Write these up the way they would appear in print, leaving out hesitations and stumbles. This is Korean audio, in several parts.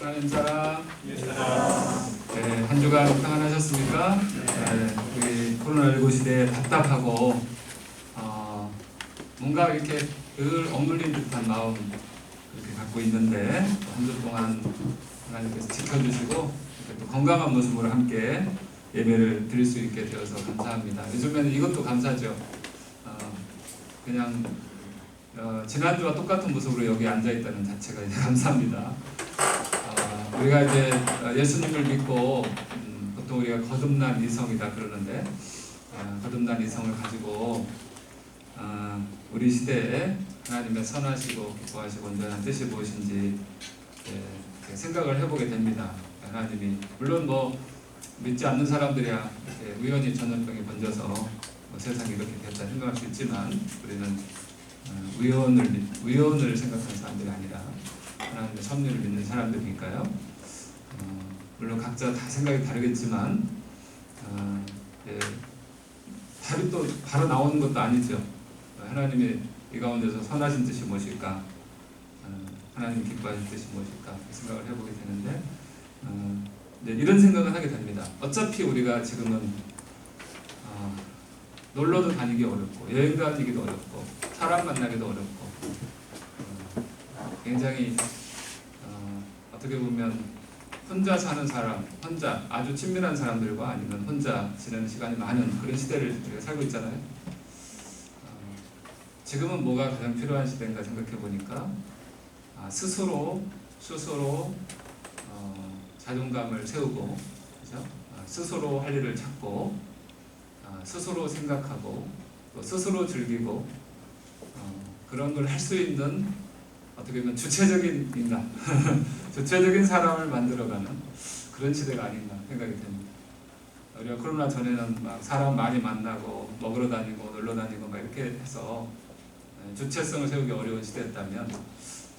하나님 사랑. 네, 한 주간 평안하셨습니까? 네, 우리 코로나19 시대에 답답하고 뭔가 이렇게 늘 억눌린 듯한 마음 이렇게 갖고 있는데 한 주 동안 하나님께서 지켜주시고 이렇게 또 건강한 모습으로 함께 예배를 드릴 수 있게 되어서 감사합니다. 요즘에는 이것도 감사죠. 그냥 지난주와 똑같은 모습으로 여기 앉아있다는 자체가 이제 감사합니다. 우리가 이제 예수님을 믿고 보통 우리가 거듭난 이성이다 그러는데 거듭난 이성을 가지고 우리 시대에 하나님의 선하시고 기뻐하시고 온전한 뜻이 무엇인지 생각을 해보게 됩니다. 하나님이 물론 뭐 믿지 않는 사람들이야 이렇게 우연히 전염병이 번져서 세상이 이렇게 됐다 생각할 수 있지만 우리는 우연을 생각하는 사람들이 아니라 하나님의 섭리를 믿는 사람들이니까요. 물론 각자 다 생각이 다르겠지만 답이 또 바로 나오는 것도 아니죠. 하나님이 이 가운데서 선하신 뜻이 무엇일까? 하나님 기뻐하신 뜻이 무엇일까? 생각을 해보게 되는데 이런 생각을 하게 됩니다. 어차피 우리가 지금은 놀러도 다니기 어렵고 여행 다니기도 어렵고 사람 만나기도 어렵고 굉장히 어떻게 보면 혼자 사는 사람, 혼자 아주 친밀한 사람들과 아니면 혼자 지내는 시간이 많은 그런 시대를 우리가 살고 있잖아요. 지금은 뭐가 가장 필요한 시대인가 생각해 보니까 스스로 자존감을 세우고, 그죠? 스스로 할 일을 찾고, 스스로 생각하고, 또 스스로 즐기고 그런 걸 할 수 있는 어떻게 보면 주체적인 인간, 주체적인 사람을 만들어가는 그런 시대가 아닌가 생각이 됩니다. 우리가 코로나 전에는 막 사람 많이 만나고 먹으러 다니고 놀러 다니고 막 이렇게 해서 주체성을 세우기 어려운 시대였다면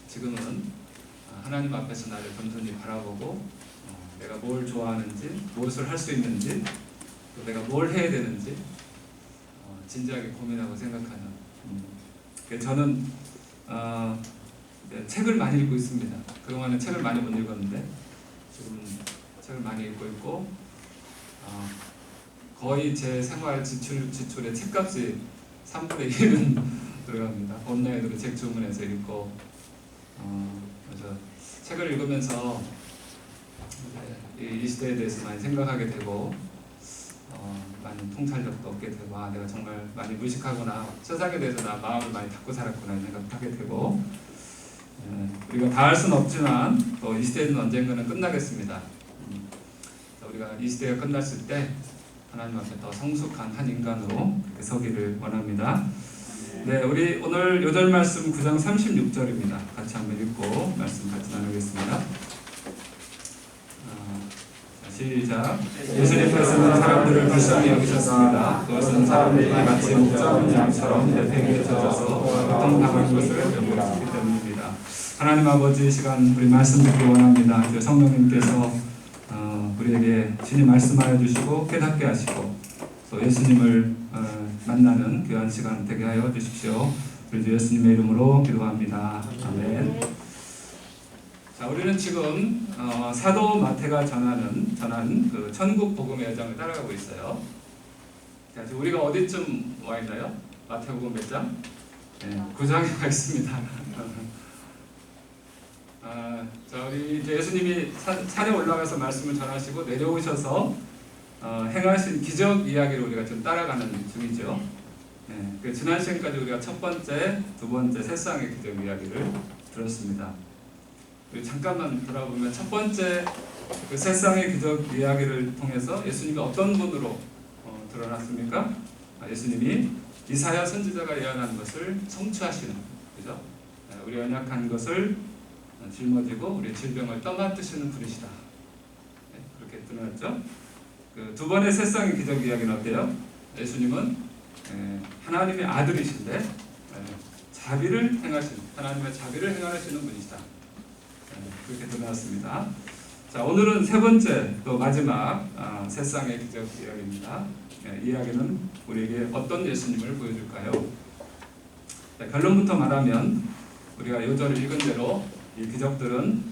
지금은 하나님 앞에서 나를 겸손히 바라보고 내가 뭘 좋아하는지, 무엇을 할 수 있는지, 또 내가 뭘 해야 되는지 진지하게 고민하고 생각하는. 저는 책을 많이 읽고 있습니다. 그동안은 책을 많이 못 읽었는데 지금 책을 많이 읽고 있고 거의 제 생활 지출의 책값이 3분의 1은 들어갑니다. 온라인으로 책 주문해서 읽고 그래서 책을 읽으면서 이 시대에 대해서 많이 생각하게 되고 많은 통찰력도 얻게 되고 내가 정말 많이 무식하구나, 세상에 대해서 나 마음을 많이 닫고 살았구나 생각하게 되고 우리가 다 할 수는 없지만 또 이 시대는 언젠가는 끝나겠습니다. 우리가 이 시대가 끝났을 때 하나님 앞에 더 성숙한 한 인간으로 그렇게 서기를 원합니다. 네, 우리 오늘 요절 말씀 9장 36절입니다. 같이 한번 읽고 말씀 같이 나누겠습니다. 시작. 예수님께서는 사람들을 불쌍히 여기셨습니다. 그것은 사람들이 마치 목자 없는 양처럼 대팽이에 젖어서 고통당할 것을 염려했기 때문입니다. 하나님 아버지, 시간 우리 말씀 듣기 원합니다. 성령님께서 우리에게 주님 말씀하여 주시고 깨닫게 하시고 또 예수님을 만나는 귀한 시간 되게 하여 주십시오. 우리 주 예수님의 이름으로 기도합니다. 아멘. 자, 우리는 지금 사도 마태가 전한 그 천국 복음의 여정을 따라가고 있어요. 자, 지금 우리가 어디쯤 와 있나요? 마태복음 몇 장? 네, 9장에 와 있습니다. 자, 우리 이제 예수님이 산에 올라가서 말씀을 전하시고 내려오셔서 행하신 기적 이야기를 우리가 좀 따라가는 중이죠. 네, 그 지난 시간까지 우리가 첫 번째, 두 번째 세 쌍의 기적 이야기를 들었습니다. 우리 잠깐만 돌아보면 첫 번째 그 세 쌍의 기적 이야기를 통해서 예수님이 어떤 분으로 드러났습니까? 예수님이 이사야 선지자가 예언한 것을 성취하시는, 그죠? 우리 연약한 것을 짊어지고 우리의 질병을 떠맡으시는 분이시다. 네, 그렇게 드러났죠. 그 두 번의 세 쌍의 기적 이야기는 어때요? 예수님은 하나님의 아들이신데 자비를 행하시는, 하나님의 자비를 행하시는 분이시다. 그렇게 드러났습니다. 자, 오늘은 세 번째 또 마지막 세 쌍의 기적 이야기입니다. 이 이야기는 우리에게 어떤 예수님을 보여줄까요? 자, 결론부터 말하면 우리가 요절을 읽은 대로 이 기적들은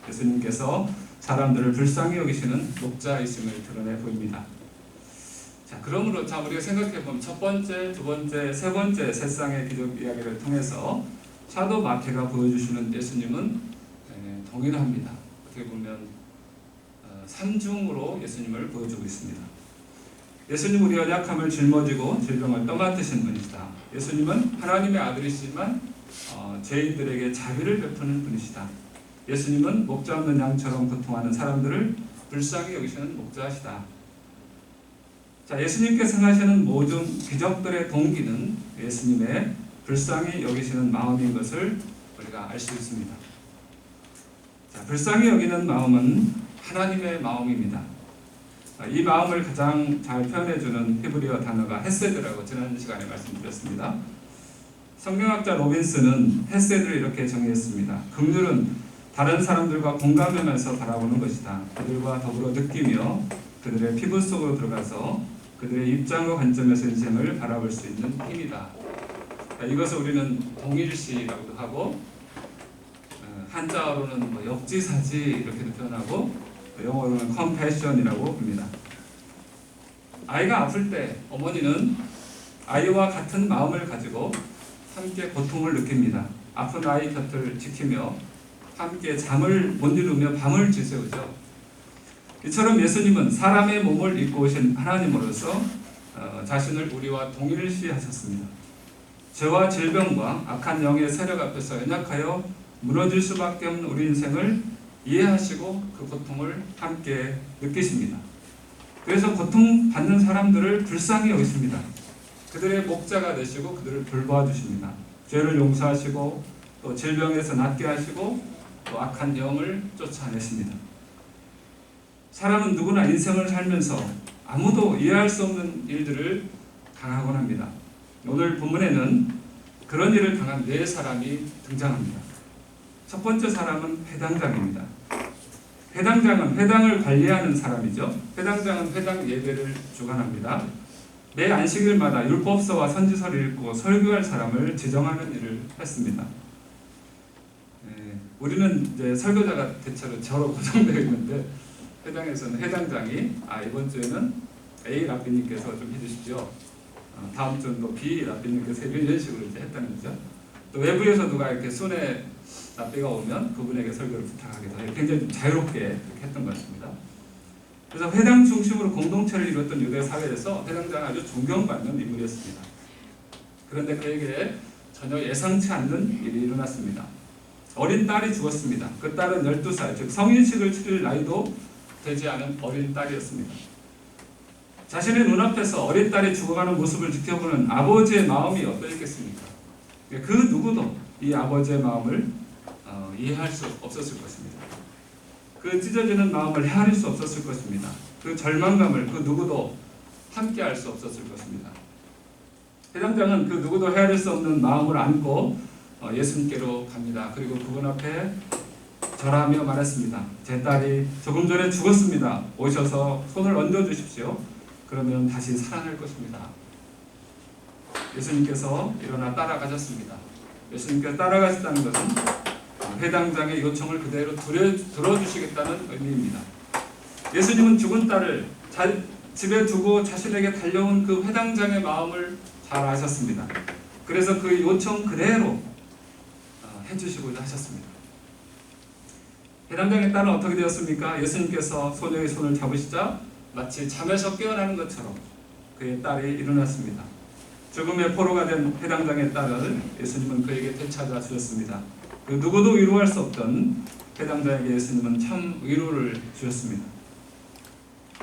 예수님께서 사람들을 불쌍히 여기시는 목자이심을 드러내 보입니다. 자, 그러므로 우리가 생각해 보면 첫 번째, 두 번째, 세 번째 세상의 기적 이야기를 통해서 사도 마태가 보여주시는 예수님은 동일합니다. 어떻게 보면 삼중으로 예수님을 보여주고 있습니다. 예수님 우리 연약함을 짊어지고 질병을 떠맡으신 분이시다. 예수님은 하나님의 아들이시지만 죄인들에게 자비를 베푸는 분이시다. 예수님은 목자 없는 양처럼 고통하는 사람들을 불쌍히 여기시는 목자시다. 자, 예수님께서 행하시는 모든 기적들의 동기는 예수님의 불쌍히 여기시는 마음인 것을 우리가 알 수 있습니다. 자, 불쌍히 여기는 마음은 하나님의 마음입니다. 이 마음을 가장 잘 표현해주는 히브리어 단어가 헤세드라고 지난 시간에 말씀드렸습니다. 성경학자 로빈스는 헤세드를 이렇게 정의했습니다. 긍휼은 다른 사람들과 공감하면서 바라보는 것이다. 그들과 더불어 느끼며 그들의 피부 속으로 들어가서 그들의 입장과 관점에서 인생을 바라볼 수 있는 힘이다. 이것을 우리는 동일시라고도 하고 한자어로는 역지사지 이렇게도 표현하고 영어로는 compassion이라고 합니다. 아이가 아플 때 어머니는 아이와 같은 마음을 가지고 함께 고통을 느낍니다. 아픈 아이 곁을 지키며 함께 잠을 못 이루며 밤을 지새우죠. 이처럼 예수님은 사람의 몸을 입고 오신 하나님으로서 자신을 우리와 동일시하셨습니다. 죄와 질병과 악한 영의 세력 앞에서 연약하여 무너질 수밖에 없는 우리 인생을 이해하시고 그 고통을 함께 느끼십니다. 그래서 고통받는 사람들을 불쌍히 여기십니다. 그들의 목자가 되시고 그들을 돌보아 주십니다. 죄를 용서하시고 또 질병에서 낫게 하시고 또 악한 영을 쫓아내십니다. 사람은 누구나 인생을 살면서 아무도 이해할 수 없는 일들을 당하곤 합니다. 오늘 본문에는 그런 일을 당한 네 사람이 등장합니다. 첫 번째 사람은 회당장입니다. 회당장은 회당을 관리하는 사람이죠. 회당장은 회당 예배를 주관합니다. 매 안식일마다 율법서와 선지서를 읽고 설교할 사람을 지정하는 일을 했습니다. 우리는 이제 설교자가 대체로 저로 고정되어 있는데 회당에서는 회당장이 이번 주에는 A 라비님께서 좀 해주십시오. 다음 주는 또 B 라비님께서 이런 식으로 이제 했다는 거죠. 또 외부에서 누가 이렇게 손에 납비가 오면 그분에게 설교를 부탁하기도 해요. 굉장히 좀 자유롭게 이렇게 했던 것 같습니다. 그래서 회당 중심으로 공동체를 이뤘던 유대 사회에서 회당장은 아주 존경받는 인물이었습니다. 그런데 그에게 전혀 예상치 않는 일이 일어났습니다. 어린 딸이 죽었습니다. 그 딸은 12살, 즉 성인식을 치를 나이도 되지 않은 어린 딸이었습니다. 자신의 눈앞에서 어린 딸이 죽어가는 모습을 지켜보는 아버지의 마음이 어떠했겠습니까? 그 누구도 이 아버지의 마음을 이해할 수 없었을 것입니다. 그 찢어지는 마음을 헤아릴 수 없었을 것입니다. 그 절망감을 그 누구도 함께 할 수 없었을 것입니다. 회당장은 그 누구도 헤아릴 수 없는 마음을 안고 예수님께로 갑니다. 그리고 그분 앞에 절하며 말했습니다. 제 딸이 조금 전에 죽었습니다. 오셔서 손을 얹어주십시오. 그러면 다시 살아날 것입니다. 예수님께서 일어나 따라가셨습니다. 예수님께서 따라가셨다는 것은 회당장의 요청을 그대로 들어주시겠다는 의미입니다. 예수님은 죽은 딸을 집에 두고 자신에게 달려온 그 회당장의 마음을 잘 아셨습니다. 그래서 그 요청 그대로 해주시고자 하셨습니다. 회당장의 딸은 어떻게 되었습니까? 예수님께서 소녀의 손을 잡으시자 마치 잠에서 깨어나는 것처럼 그의 딸이 일어났습니다. 죽음의 포로가 된 회당장의 딸을 예수님은 그에게 되찾아 주셨습니다. 그 누구도 위로할 수 없던 회당장에게 예수님은 참 위로를 주셨습니다.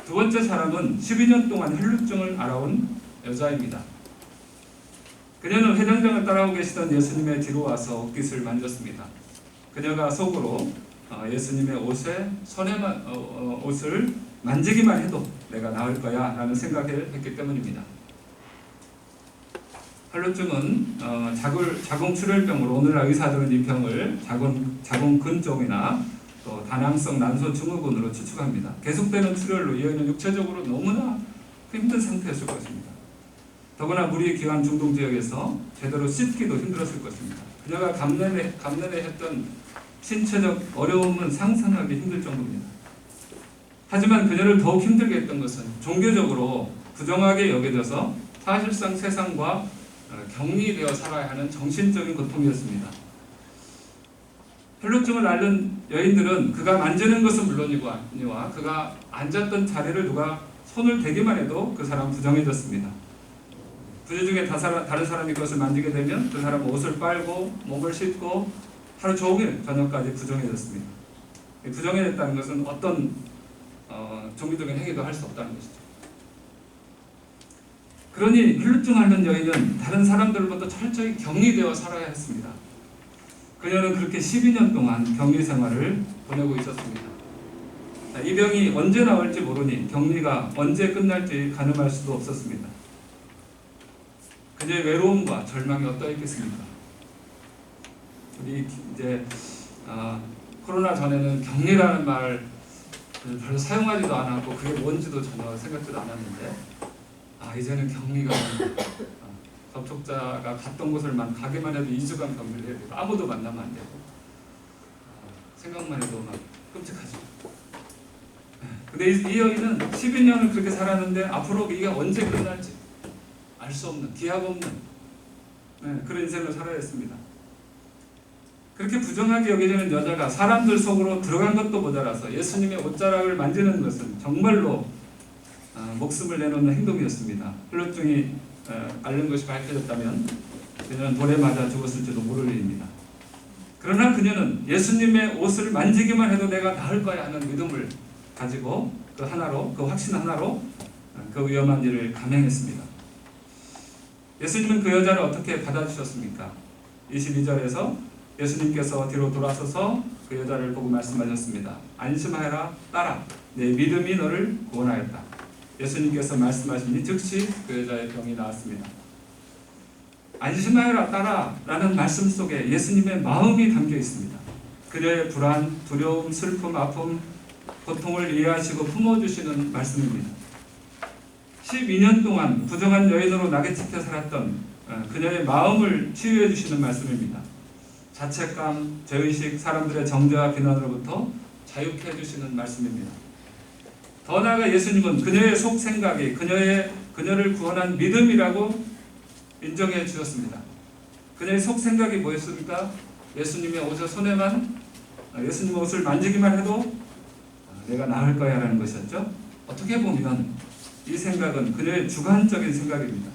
두 번째 사람은 12년 동안 혈루증을 앓아온 여자입니다. 그녀는 회당장을 따라오고 계시던 예수님의 뒤로 와서 옷깃을 만졌습니다. 그녀가 속으로 예수님의 옷에 옷을 만지기만 해도 내가 나을 거야 라는 생각을 했기 때문입니다. 혈루증은 자궁출혈병으로 오늘날 의사들은 이 병을 자궁근종이나 또 다낭성 난소 증후군으로 추측합니다. 계속되는 출혈로 이 여인은 육체적으로 너무나 힘든 상태였을 것입니다. 더구나 물이 귀한 중동 지역에서 제대로 씻기도 힘들었을 것입니다. 그녀가 감내에 했던 신체적 어려움은 상상하기 힘들 정도입니다. 하지만 그녀를 더욱 힘들게 했던 것은 종교적으로 부정하게 여겨져서 사실상 세상과 격리되어 살아야 하는 정신적인 고통이었습니다. 혈루증을 앓는 여인들은 그가 만지는 것은 물론이거니와 그가 앉았던 자리를 누가 손을 대기만 해도 그 사람 부정해졌습니다. 부재 중에 다른 사람이 그것을 만지게 되면 그 사람은 옷을 빨고 몸을 씻고 하루 종일 저녁까지 부정해졌습니다. 부정해졌다는 것은 어떤 종교적인 행위도 할 수 없다는 것이죠. 그러니 혈루증 앓는 여인은 다른 사람들로부터 철저히 격리되어 살아야 했습니다. 그녀는 그렇게 12년 동안 격리 생활을 보내고 있었습니다. 이 병이 언제 나올지 모르니 격리가 언제 끝날지 가늠할 수도 없었습니다. 그녀의 외로움과 절망이 어떠했겠습니까? 우리 이제 코로나 전에는 격리라는 말 별로 사용하지도 않았고 그게 뭔지도 전혀 생각지도 않았는데 이제는 격리가 접촉자가 갔던 곳을 가기만 해도 2주간 격리를 해야 되고 아무도 만나면 안 되고 생각만 해도 막 끔찍하죠. 근데 이 여인은 12년을 그렇게 살았는데 앞으로 이게 언제 끝날지 알 수 없는 기약 없는 그런 인생을 살아야 했습니다. 그렇게 부정하게 여겨지는 여자가 사람들 속으로 들어간 것도 모자라서 예수님의 옷자락을 만지는 것은 정말로 목숨을 내놓는 행동이었습니다. 혈루증이 앓는 것이 밝혀졌다면 그녀는 돌에 맞아 죽었을지도 모를 일입니다. 그러나 그녀는 예수님의 옷을 만지기만 해도 내가 나을 거야 하는 믿음을 가지고 그 확신 하나로 그 위험한 일을 감행했습니다. 예수님은 그 여자를 어떻게 받아주셨습니까? 22절에서 예수님께서 뒤로 돌아서서 그 여자를 보고 말씀하셨습니다. 안심하여라, 딸아, 내 믿음이 너를 구원하였다. 예수님께서 말씀하시니 즉시 그 여자의 병이 나았습니다. 안심하여라, 딸아 라는 말씀 속에 예수님의 마음이 담겨 있습니다. 그녀의 불안, 두려움, 슬픔, 아픔, 고통을 이해하시고 품어주시는 말씀입니다. 12년 동안 부정한 여인으로 낙에 찍혀 살았던 그녀의 마음을 치유해 주시는 말씀입니다. 자책감, 죄의식, 사람들의 정죄와 비난으로부터 자유케 해주시는 말씀입니다. 더 나아가 예수님은 그녀의 속 생각이 그녀를 구원한 믿음이라고 인정해 주셨습니다. 그녀의 속 생각이 뭐였습니까? 예수님의 옷을 예수님의 옷을 만지기만 해도 내가 나을 거야 라는 것이었죠. 어떻게 보면 이 생각은 그녀의 주관적인 생각입니다.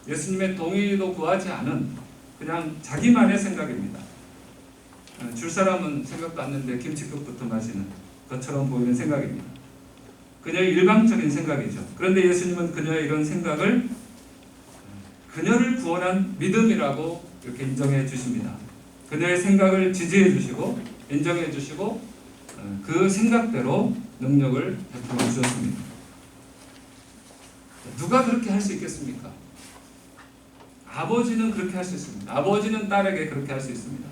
예수님의 동의도 구하지 않은 그냥 자기만의 생각입니다. 줄 사람은 생각도 않는데 김치국부터 마시는 것처럼 보이는 생각입니다. 그녀의 일방적인 생각이죠. 그런데 예수님은 그녀의 이런 생각을 그녀를 구원한 믿음이라고 이렇게 인정해 주십니다. 그녀의 생각을 지지해 주시고 인정해 주시고 그 생각대로 능력을 베풀어 주셨습니다. 누가 그렇게 할 수 있겠습니까? 아버지는 그렇게 할 수 있습니다. 아버지는 딸에게 그렇게 할 수 있습니다.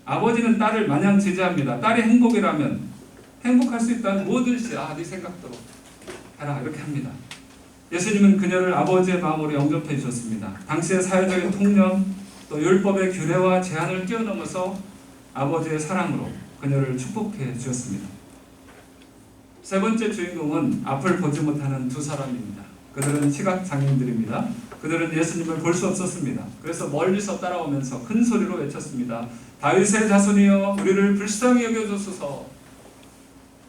아버지는 딸을 마냥 지지합니다. 딸이 행복할 수 있다는 뭐든지 네 생각대로 해라 이렇게 합니다. 예수님은 그녀를 아버지의 마음으로 영접해 주셨습니다. 당시의 사회적인 통념 또 율법의 규례와 제한을 뛰어넘어서 아버지의 사랑으로 그녀를 축복해 주셨습니다. 세 번째 주인공은 앞을 보지 못하는 두 사람입니다. 그들은 시각장애인들입니다. 그들은 예수님을 볼 수 없었습니다. 그래서 멀리서 따라오면서 큰 소리로 외쳤습니다. 다윗의 자손이여 우리를 불쌍히 여겨주소서.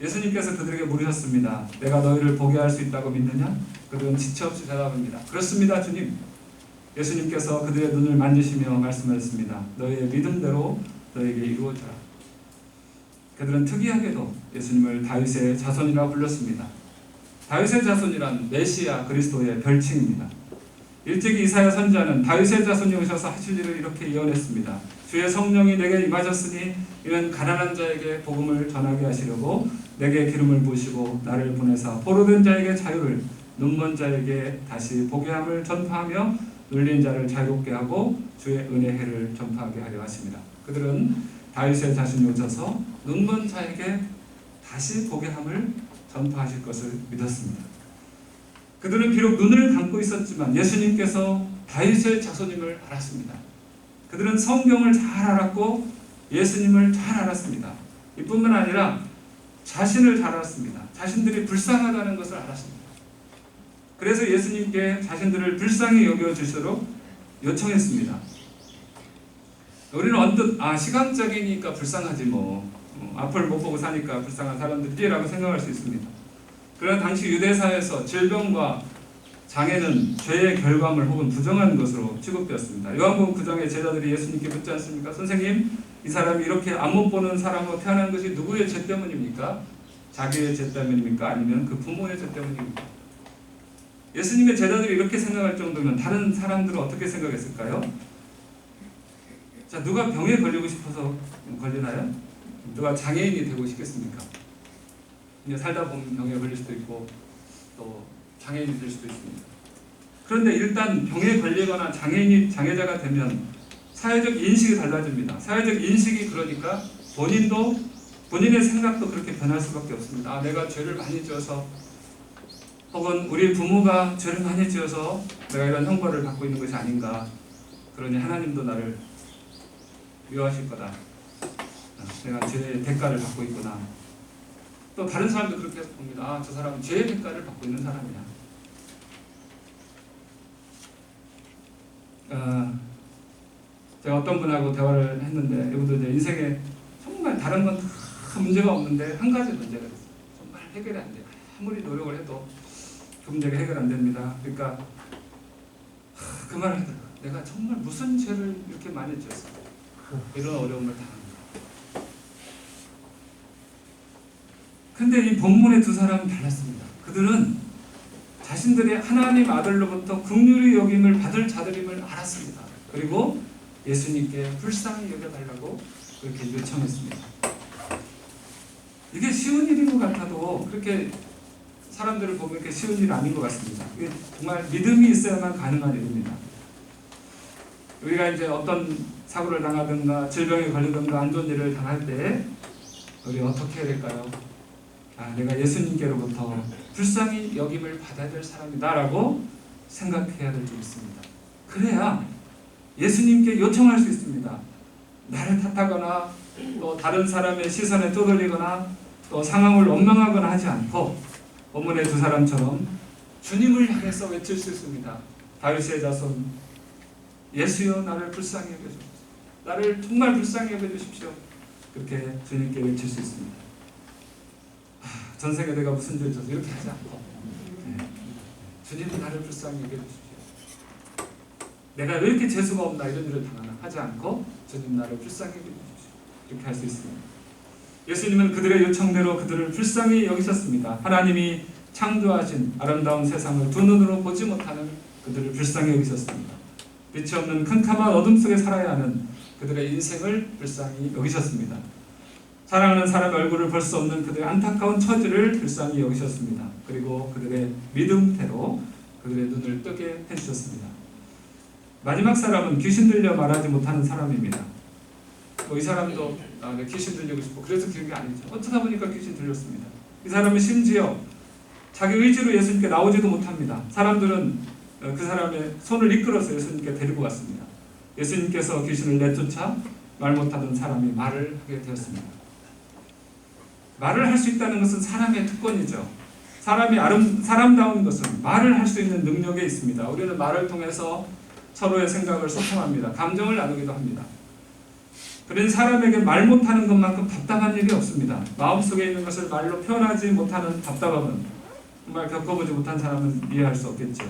예수님께서 그들에게 물으셨습니다. 내가 너희를 보게 할 수 있다고 믿느냐? 그들은 지체 없이 대답합니다. 그렇습니다 주님. 예수님께서 그들의 눈을 만지시며 말씀하셨습니다. 너희의 믿음대로 너에게 이루어져라. 그들은 특이하게도 예수님을 다윗의 자손이라고 불렀습니다. 다윗의 자손이란 메시아 그리스도의 별칭입니다. 일찍이 이사야 선지자는 다윗의 자손이 오셔서 하실 일을 이렇게 예언했습니다. 주의 성령이 내게 임하셨으니 이는 가난한 자에게 복음을 전하게 하시려고 내게 기름을 부으시고 나를 보내사 포로된 자에게 자유를 눈먼 자에게 다시 보게 함을 전파하며 눌린 자를 자유롭게 하고 주의 은혜의 해를 전파하게 하려 하십니다. 그들은 다윗의 자손이 오셔서 눈먼 자에게 다시 보게 함을 전파하실 것을 믿었습니다. 그들은 비록 눈을 감고 있었지만 예수님께서 다윗의 자손임을 알았습니다. 그들은 성경을 잘 알았고 예수님을 잘 알았습니다. 이뿐만 아니라 자신을 잘 알았습니다. 자신들이 불쌍하다는 것을 알았습니다. 그래서 예수님께 자신들을 불쌍히 여겨주시도록 요청했습니다. 우리는 언뜻 시간적이니까 불쌍하지 앞을 못 보고 사니까 불쌍한 사람들이라고 생각할 수 있습니다. 그러나 당시 유대사에서 질병과 장애는 죄의 결과물 혹은 부정한 것으로 취급되었습니다. 요한복음 9장의 제자들이 예수님께 묻지 않습니까? 선생님, 이 사람이 이렇게 안 못 보는 사람으로 태어난 것이 누구의 죄 때문입니까? 자기의 죄 때문입니까? 아니면 그 부모의 죄 때문입니까? 예수님의 제자들이 이렇게 생각할 정도면 다른 사람들은 어떻게 생각했을까요? 자, 누가 병에 걸리고 싶어서 걸리나요? 누가 장애인이 되고 싶겠습니까? 그냥 살다 보면 병에 걸릴 수도 있고 또 장애인이 될 수도 있습니다. 그런데 일단 병에 걸리거나 장애자가 되면 사회적 인식이 달라집니다. 사회적 인식이 그러니까 본인의 생각도 그렇게 변할 수밖에 없습니다. 내가 죄를 많이 지어서 혹은 우리 부모가 죄를 많이 지어서 내가 이런 형벌을 받고 있는 것이 아닌가. 그러니 하나님도 나를 미워하실 거다. 내가 죄의 대가를 받고 있구나. 또 다른 사람도 그렇게 봅니다. 저 사람은 죄의 대가를 받고 있는 사람이야. 제가 어떤 분하고 대화를 했는데 이분도 이제 인생에 정말 다른 건 다 문제가 없는데 한 가지 문제가 있어요. 정말 해결이 안 돼요. 아무리 노력을 해도 그 문제가 해결 안 됩니다. 그러니까 그 말을 하더라고요. 내가 정말 무슨 죄를 이렇게 많이 지었어. 이런 어려움을 당합니다. 근데 이 본문의 두 사람은 달랐습니다. 그들은 자신들의 하나님 아들로부터 긍휼히 여김을 받을 자들임을 알았습니다. 그리고 예수님께 불쌍히 여겨달라고 그렇게 요청했습니다. 이게 쉬운 일인 것 같아도 그렇게 사람들을 보면 이렇게 쉬운 일이 아닌 것 같습니다. 이게 정말 믿음이 있어야만 가능한 일입니다. 우리가 이제 어떤 사고를 당하든가 질병에 걸리든가 안 좋은 일을 당할 때 우리 어떻게 해야 될까요? 내가 예수님께로부터 불쌍히 여김을 받아야 될 사람이다 라고 생각해야 될 줄 있습니다. 그래야 예수님께 요청할 수 있습니다. 나를 탓하거나 또 다른 사람의 시선에 떠돌리거나 또 상황을 원망하거나 하지 않고 본문의 두 사람처럼 주님을 향해서 외칠 수 있습니다. 다윗의 자손 예수여 나를 불쌍히 여겨주십시오. 나를 정말 불쌍히 여겨주십시오. 그렇게 주님께 외칠 수 있습니다. 전생에 내가 무슨 죄를 져서 이렇게 하지 않고 주님은 나를 불쌍히 여겨주십시오. 내가 왜 이렇게 재수가 없나 이런 일을 당하나 하지 않고 주님 나를 불쌍히 여겨주십시오. 이렇게 할 수 있습니다. 예수님은 그들의 요청대로 그들을 불쌍히 여기셨습니다. 하나님이 창조하신 아름다운 세상을 두 눈으로 보지 못하는 그들을 불쌍히 여기셨습니다. 빛이 없는 캄캄한 어둠 속에 살아야 하는 그들의 인생을 불쌍히 여기셨습니다. 사랑하는 사람의 얼굴을 볼 수 없는 그들의 안타까운 처지를 불쌍히 여기셨습니다. 그리고 그들의 믿음대로 그들의 눈을 뜨게 해주셨습니다. 마지막 사람은 귀신 들려 말하지 못하는 사람입니다. 이 사람도 귀신 들리고 싶고 그래서 기운 게 아니죠. 어쩌다 보니까 귀신 들렸습니다. 이 사람은 심지어 자기 의지로 예수님께 나오지도 못합니다. 사람들은 그 사람의 손을 이끌어서 예수님께 데리고 갔습니다. 예수님께서 귀신을 내쫓아 말 못하던 사람이 말을 하게 되었습니다. 말을 할 수 있다는 것은 사람의 특권이죠. 사람다운 것은 말을 할 수 있는 능력에 있습니다. 우리는 말을 통해서 서로의 생각을 소통합니다. 감정을 나누기도 합니다. 그런 사람에게 말 못하는 것만큼 답답한 일이 없습니다. 마음속에 있는 것을 말로 표현하지 못하는 답답함은 정말 겪어보지 못한 사람은 이해할 수 없겠죠.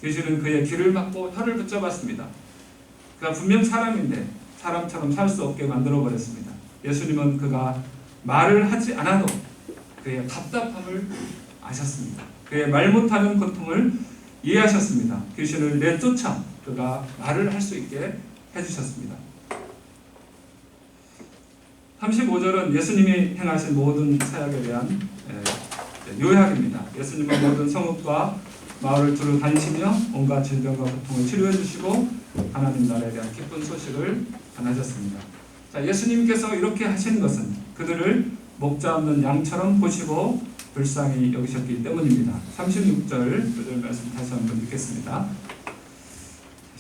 귀신은 그의 귀를 막고 혀를 붙잡았습니다. 그가 분명 사람인데 사람처럼 살 수 없게 만들어버렸습니다. 예수님은 그가 말을 하지 않아도 그의 답답함을 아셨습니다. 그의 말 못하는 고통을 이해하셨습니다. 귀신을 내쫓아 그가 말을 할 수 있게 해주셨습니다. 35절은 예수님이 행하신 모든 사역에 대한 요약입니다. 예수님은 모든 성읍과 마을을 두루 다니시며 온갖 질병과 고통을 치료해 주시고 하나님 나라에 대한 기쁜 소식을 전하셨습니다. 자, 예수님께서 이렇게 하신 것은 그들을 목자 없는 양처럼 보시고 불쌍히 여기셨기 때문입니다. 36절 말씀 다시 한번 읽겠습니다.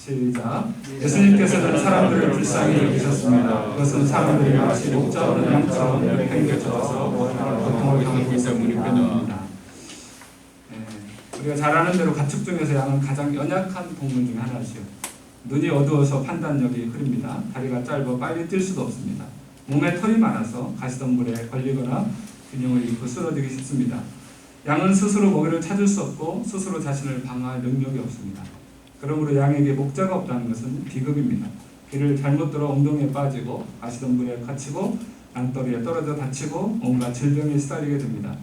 시작. 예수님께서는 사람들을 불쌍히 여기셨습니다. 그것은 사람들이 마치 목자 없는 양처럼 팽개쳐서 고통을 당하고 때문입니다. 우리가 잘 아는 대로 가축 중에서 양은 가장 연약한 동물 중 하나지요. 눈이 어두워서 판단력이 흐립니다. 다리가 짧아 빨리 뛸 수도 없습니다. 몸에 털이 많아서 가시덤불에 걸리거나 균형을 잃고 쓰러지기 쉽습니다. 양은 스스로 먹이를 찾을 수 없고 스스로 자신을 방어할 능력이 없습니다. 그러므로 양에게 목자가 없다는 것은 비극입니다. 길을 잘못 들어 엉덩이에 빠지고 가시덤불에 갇히고 낭떠러리에 떨어져 다치고 온갖 질병에 시달리게 됩니다.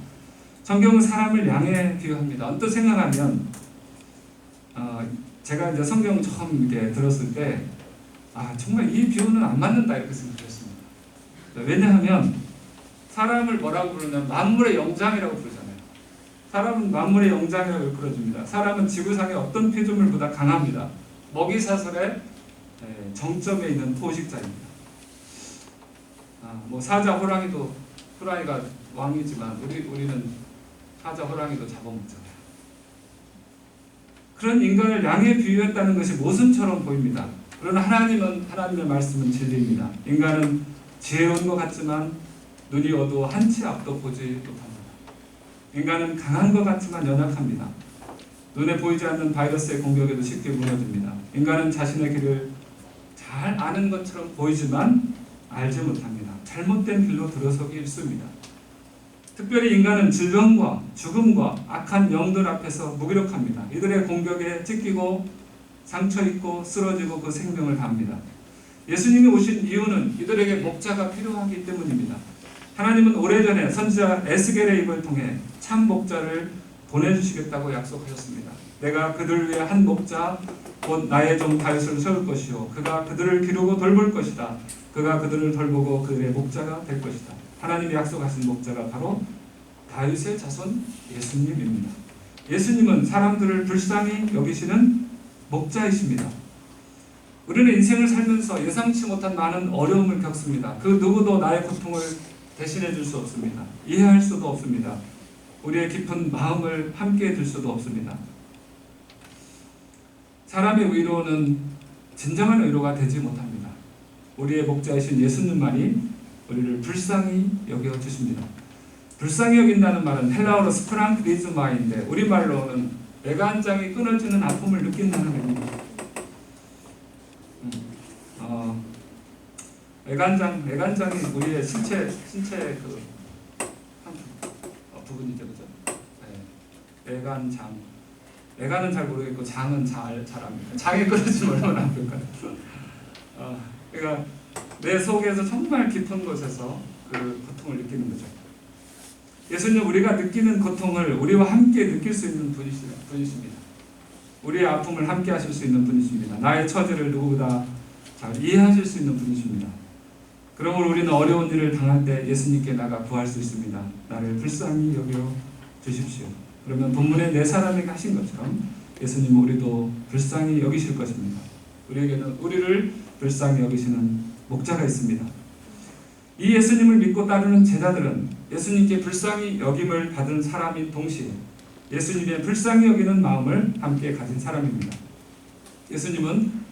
성경은 사람을 양에 비유합니다. 언뜻 생각하면 제가 이제 성경 처음 이렇게 들었을 때 정말 이 비유는 안 맞는다 이렇게 생각했습니다. 왜냐하면 사람을 뭐라고 부르냐면 만물의 영장이라고 부르잖아요. 사람은 만물의 영장이라고 부르줍니다. 사람은 지구상의 어떤 피조물보다 강합니다. 먹이사슬의 정점에 있는 포식자입니다. 뭐 사자, 호랑이가 왕이지만 우리는 사자, 호랑이도 잡아먹잖아요. 그런 인간을 양에 비유했다는 것이 모순처럼 보입니다. 그러나 하나님의 말씀은 진리입니다. 인간은 지혜로운 것 같지만 눈이 어두워 한치 앞도 보지 못합니다. 인간은 강한 것 같지만 연약합니다. 눈에 보이지 않는 바이러스의 공격에도 쉽게 무너집니다. 인간은 자신의 길을 잘 아는 것처럼 보이지만 알지 못합니다. 잘못된 길로 들어서기 쉽습니다. 특별히 인간은 질병과 죽음과 악한 영들 앞에서 무기력합니다. 이들의 공격에 찢기고 상처 입고 쓰러지고 그 생명을 다합니다. 예수님이 오신 이유는 이들에게 목자가 필요하기 때문입니다. 하나님은 오래전에 선지자 에스겔의 입을 통해 참 목자를 보내주시겠다고 약속하셨습니다. 내가 그들 위해 한 목자 곧 나의 종 다윗을 세울 것이요 그가 그들을 기르고 돌볼 것이다. 그가 그들을 돌보고 그들의 목자가 될 것이다. 하나님이 약속하신 목자가 바로 다윗의 자손 예수님입니다. 예수님은 사람들을 불쌍히 여기시는 목자이십니다. 우리는 인생을 살면서 예상치 못한 많은 어려움을 겪습니다. 그 누구도 나의 고통을 대신해 줄 수 없습니다. 이해할 수도 없습니다. 우리의 깊은 마음을 함께 들 수도 없습니다. 사람의 위로는 진정한 위로가 되지 못합니다. 우리의 목자이신 예수님만이 우리를 불쌍히 여겨주십니다. 불쌍히 여긴다는 말은 헬라어로 스프랑크리즈마인데 우리말로는 애간장이 끊어지는 아픔을 느낀다는 의미입니다. 애간장이 우리의 신체 그 부분이죠, 그죠? 네. 애간은 잘 모르겠고 장은 잘 압니다. 장이 끊어지면 얼마나 아플까요? 그러니까 내 속에서 정말 깊은 곳에서 그 고통을 느끼는 거죠. 예수님 우리가 느끼는 고통을 우리와 함께 느낄 수 있는 분이십니다. 우리의 아픔을 함께 하실 수 있는 분이십니다. 나의 처지를 누구보다 잘 이해하실 수 있는 분이십니다. 그러므로 우리는 어려운 일을 당할 때 예수님께 나가 구할 수 있습니다. 나를 불쌍히 여겨 주십시오. 그러면 본문의 네 사람에게 하신 것처럼 예수님은 우리도 불쌍히 여기실 것입니다. 우리에게는 우리를 불쌍히 여기시는 목자가 있습니다. 이 예수님을 믿고 따르는 제자들은 예수님께 불쌍히 여김을 받은 사람인 동시에 예수님의 불쌍히 여기는 마음을 함께 가진 사람입니다. 예수님은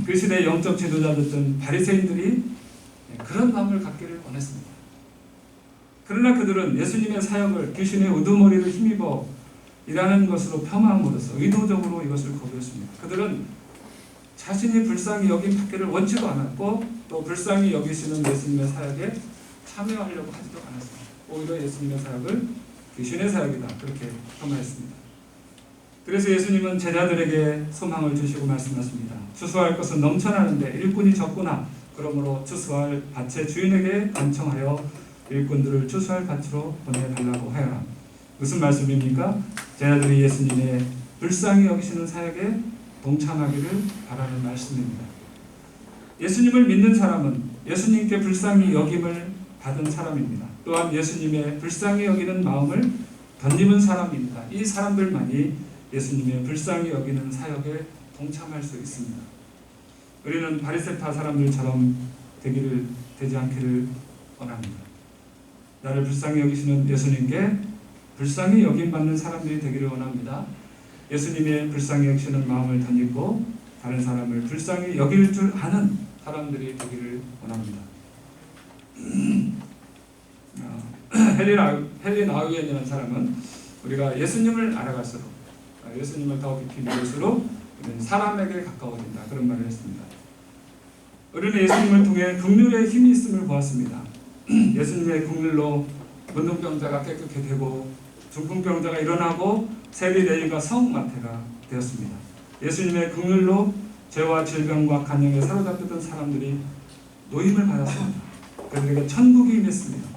그 시대의 영적 지도자였던 바리새인들이 그런 마음을 갖기를 원했습니다. 그러나 그들은 예수님의 사역을 귀신의 우두머리를 힘입어 일하는 것으로 폄함으로써 의도적으로 이것을 거부했습니다. 그들은 자신이 불쌍히 여김 받기를 원치도 않았고 또 불쌍히 여기시는 예수님의 사역에 참여하려고 하지도 않았습니다. 오히려 예수님의 사역을 귀신의 사역이다 그렇게 폄하했습니다. 그래서 예수님은 제자들에게 소망을 주시고 말씀하십니다. 추수할 것은 넘쳐나는데 일꾼이 적구나. 그러므로 추수할 밭의 주인에게 간청하여 일꾼들을 추수할 밭으로 보내달라고 하여라. 무슨 말씀입니까? 제자들이 예수님의 불쌍히 여기시는 사역에 동참하기를 바라는 말씀입니다. 예수님을 믿는 사람은 예수님께 불쌍히 여김을 받은 사람입니다. 또한 예수님의 불쌍히 여기는 마음을 덧입은 사람입니다. 이 사람들만이 예수님의 불쌍히 여기는 사역에 동참할 수 있습니다. 우리는 바리새파 사람들처럼 되지 않기를 원합니다. 나를 불쌍히 여기시는 예수님께 불쌍히 여김받는 사람들이 되기를 원합니다. 예수님의 불쌍히 여기시는 마음을 덧입고 다른 사람을 불쌍히 여길 줄 아는 사람들이 되기를 원합니다. 헨리 나우겐이라는 사람은 우리가 예수님을 알아갈수록 예수님을 더 깊이 믿을수록 우리는 사람에게 가까워진다, 그런 말을 했습니다. 우리는 예수님을 통해 긍휼의 힘이 있음을 보았습니다. 예수님의 긍휼로 문둥병자가 깨끗게 되고 중풍병자가 일어나고 세리레이가 성마태가 되었습니다. 예수님의 긍휼로 죄와 질병과 간영에 사로잡혔던 사람들이 노임을 받았습니다. 그들에게 천국이 임했습니다.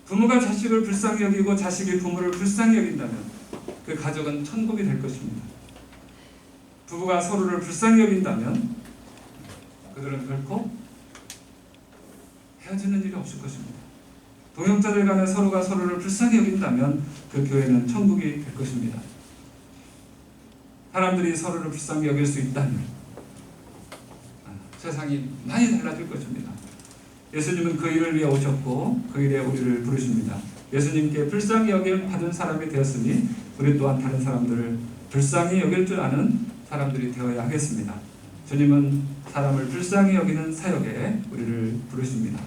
부모가 자식을 불쌍히 여기고 자식이 부모를 불쌍히 여긴다면 그 가족은 천국이 될 것입니다. 부부가 서로를 불쌍히 여긴다면 그들은 결코 헤어지는 일이 없을 것입니다. 동역자들 간에 서로가 서로를 불쌍히 여긴다면 그 교회는 천국이 될 것입니다. 사람들이 서로를 불쌍히 여길 수 있다면 세상이 많이 달라질 것입니다. 예수님은 그 일을 위해 오셨고 그 일에 우리를 부르십니다. 예수님께 불쌍히 여김 받은 사람이 되었으니 우리 또한 다른 사람들을 불쌍히 여길 줄 아는 사람들이 되어야 하겠습니다. 주님은 사람을 불쌍히 여기는 사역에 우리를 부르십니다.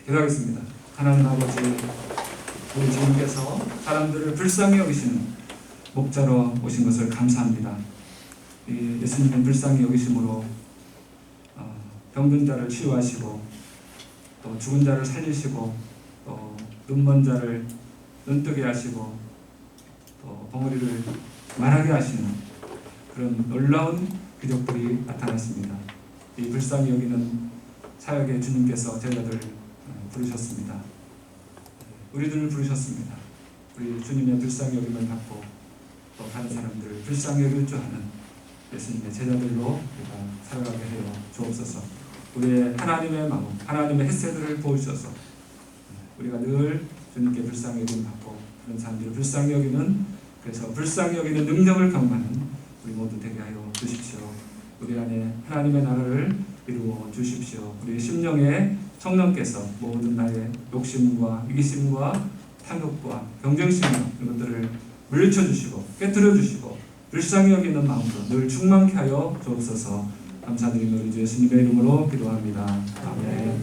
기도하겠습니다. 하나님 아버지, 우리 주님께서 사람들을 불쌍히 여기시는 목자로 오신 것을 감사합니다. 예수님은 불쌍히 여기심으로 병든 자를 치유하시고 또 죽은 자를 살리시고 또 눈먼 자를 눈뜨게 하시고 또 벙어리를 말하게 하시는 그런 놀라운 기적들이 나타났습니다. 이 불쌍히 여기는 사역에 주님께서 제자들을 부르셨습니다. 우리들을 부르셨습니다. 우리 주님의 불쌍히 여김을 받고 또 다른 사람들을 불쌍히 여길 줄 아는 예수님의 제자들로 우리가 살아가게 하여 주옵소서. 우리의 하나님의 마음, 하나님의 햇새들을 보여주셔서 우리가 늘 주님께 불쌍히 여김을 받고 그런 사람들을 불쌍히 여기는, 그래서 불쌍히 여기는 능력을 경험하는 우리 모두 되게 하여 주십시오. 우리 안에 하나님의 나라를 이루어 주십시오. 우리 심령의 성령께서 모든 나의 욕심과 이기심과 탐욕과 경쟁심과 이런 것들을 물리쳐 주시고 깨뜨려 주시고 불쌍히 여기는 마음으로 늘 충만케 하여 주옵소서. 감사드리며 우리 주 예수님의 이름으로 기도합니다. 아멘.